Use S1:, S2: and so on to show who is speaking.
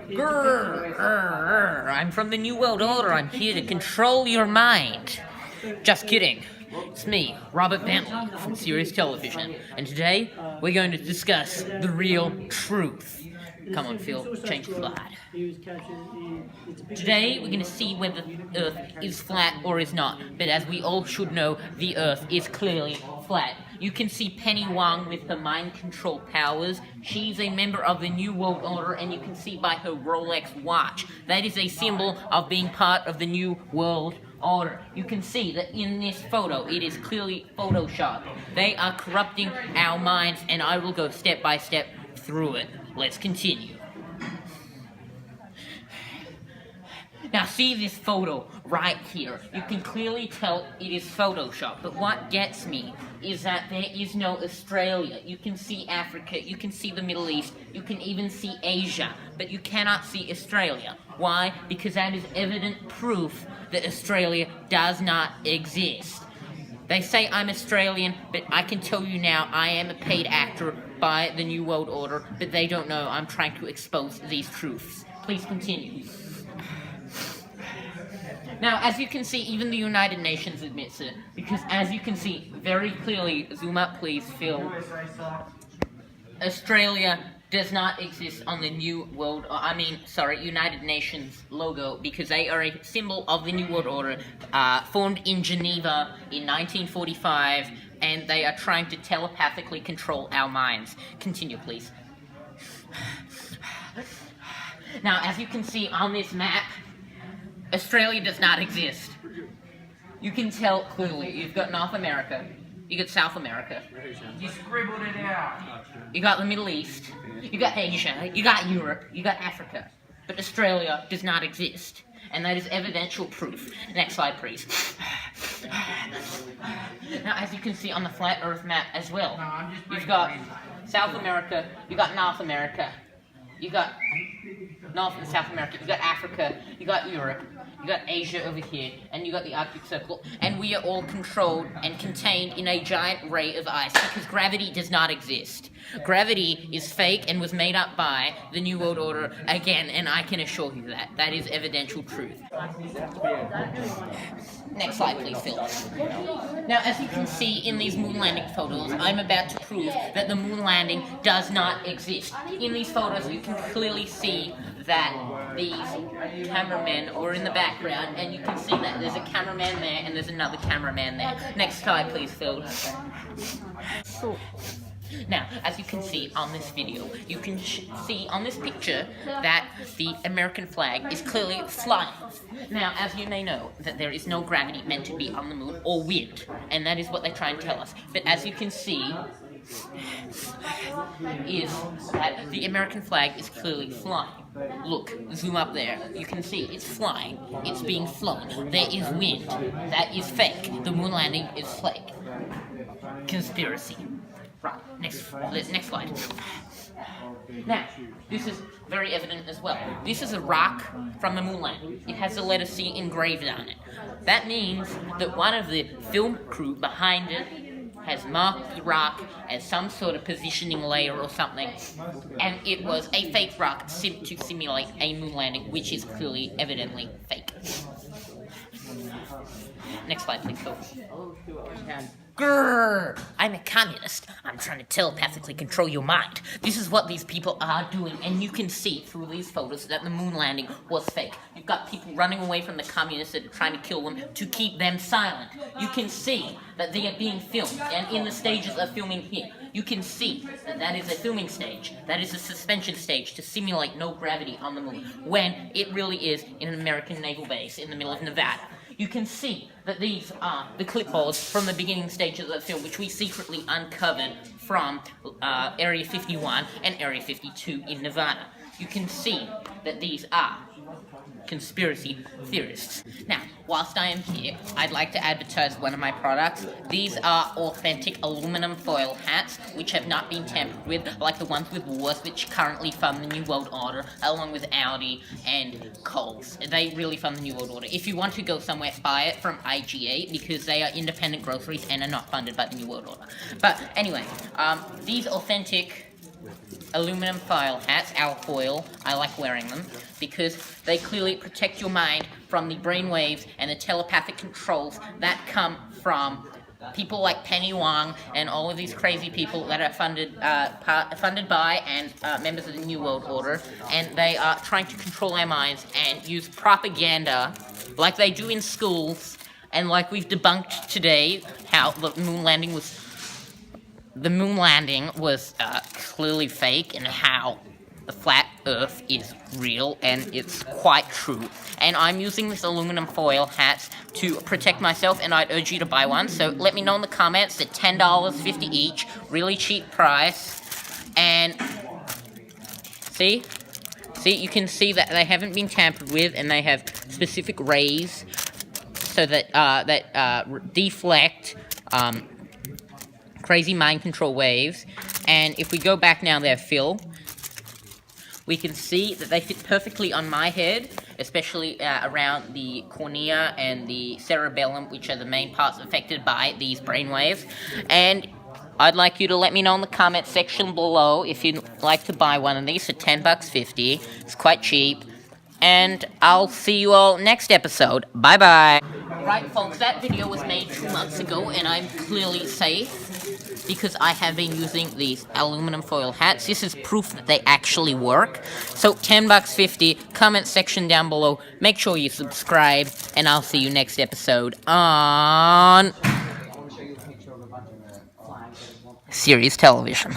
S1: Grrr, I'm from the New World Order. I'm here to control your mind. Just kidding. It's me, Robert Bentley, from Sirius Television, and today we're going to discuss the real truth. Come on, Phil, change the slide. Today we're going to see whether the Earth is flat or is not, but as we all should know, the Earth is clearly flat. You can see Penny Wong with her mind control powers. She's a member of the New World Order, and you can see by her Rolex watch. That is a symbol of being part of the New World Order. You can see that in this photo, it is clearly photoshopped. They are corrupting our minds, and I will go step by step through it. Let's continue. Now see this photo right here. You can clearly tell it is Photoshop, but what gets me is that there is no Australia. You can see Africa, you can see the Middle East, you can even see Asia, but you cannot see Australia. Why? Because that is evident proof that Australia does not exist. They say I'm Australian, but I can tell you now I am a paid actor by the New World Order, but they don't know I'm trying to expose these truths. Please continue. Now, as you can see, even the United Nations admits it, because as you can see very clearly, zoom up please, Phil, Australia does not exist on the United Nations logo, because they are a symbol of the New World Order, formed in Geneva in 1945, and they are trying to telepathically control our minds. Continue, please. Now, as you can see on this map, Australia does not exist. You can tell clearly. You've got North America, you got South America,
S2: You scribbled it out.
S1: you got the Middle East, you got Asia, you got Europe, you got Africa, but Australia does not exist. And that is evidential proof. Next slide, please. Now, as you can see on the flat Earth map as well, you've got South America, you got North America, you got North and South America, you got Africa, you got Europe, you got Asia over here, and you got the Arctic Circle, and we are all controlled and contained in a giant ray of ice, because gravity does not exist. Gravity is fake and was made up by the New World Order again, and I can assure you that. That is evidential truth. Next slide, please, Phil. Now, as you can see in these moon landing photos, I'm about to prove that the moon landing does not exist. In these photos, you can clearly see that these cameramen are in the background, and you can see that there's a cameraman there and there's another cameraman there. Next slide, please, Phil. Now, as you can see on this video, you can see on this picture that the American flag is clearly flying. Now, as you may know, that there is no gravity meant to be on the moon, or wind, and that is what they try and tell us. But as you can see, is that the American flag is clearly flying. Look, zoom up there. You can see it's flying. It's being flown. There is wind. That is fake. The moon landing is fake. Conspiracy. Right, next slide. Now, this is very evident as well. This is a rock from the moon landing. It has the letter C engraved on it. That means that one of the film crew behind it has marked the rock as some sort of positioning layer or something, and it was a fake rock to simulate a moon landing, which is clearly, evidently fake. Next slide, please, Phil. Grrr! I'm a communist. I'm trying to telepathically control your mind. This is what these people are doing, and you can see through these photos that the moon landing was fake. You've got people running away from the communists that are trying to kill them to keep them silent. You can see that they are being filmed, and in the stages of filming here, you can see that that is a filming stage. That is a suspension stage to simulate no gravity on the moon, when it really is in an American naval base in the middle of Nevada. You can see that these are the clipboards from the beginning stages of the film, which we secretly uncovered from Area 51 and Area 52 in Nevada. You can see that these are conspiracy theorists. Now, whilst I am here, I'd like to advertise one of my products. These are authentic aluminum foil hats, which have not been tampered with, like the ones with Wars, which currently fund the New World Order, along with Audi and Coles. They really fund the New World Order. If you want to go somewhere, buy it from IGA, because they are independent groceries and are not funded by the New World Order. But anyway, these authentic aluminum foil hats, alfoil. I like wearing them because they clearly protect your mind from the brainwaves and the telepathic controls that come from people like Penny Wong and all of these crazy people that are funded by and members of the New World Order, and they are trying to control our minds and use propaganda like they do in schools, and like we've debunked today, how the moon landing was clearly fake, and how the flat earth is real, and it's quite true. And I'm using this aluminum foil hat to protect myself, and I'd urge you to buy one. So let me know in the comments. They're $10.50 each, really cheap price. And see, you can see that they haven't been tampered with, and they have specific rays so that deflect crazy mind control waves. And if we go back now there, Phil, we can see that they fit perfectly on my head, especially around the cornea and the cerebellum, which are the main parts affected by these brainwaves. And I'd like you to let me know in the comment section below if you'd like to buy one of these for $10.50. It's quite cheap. And I'll see you all next episode. Bye-bye. Right, folks, that video was made 2 months ago, and I'm clearly safe because I have been using these aluminum foil hats. This is proof that they actually work. So $10.50, comment section down below. Make sure you subscribe, and I'll see you next episode on Series Television.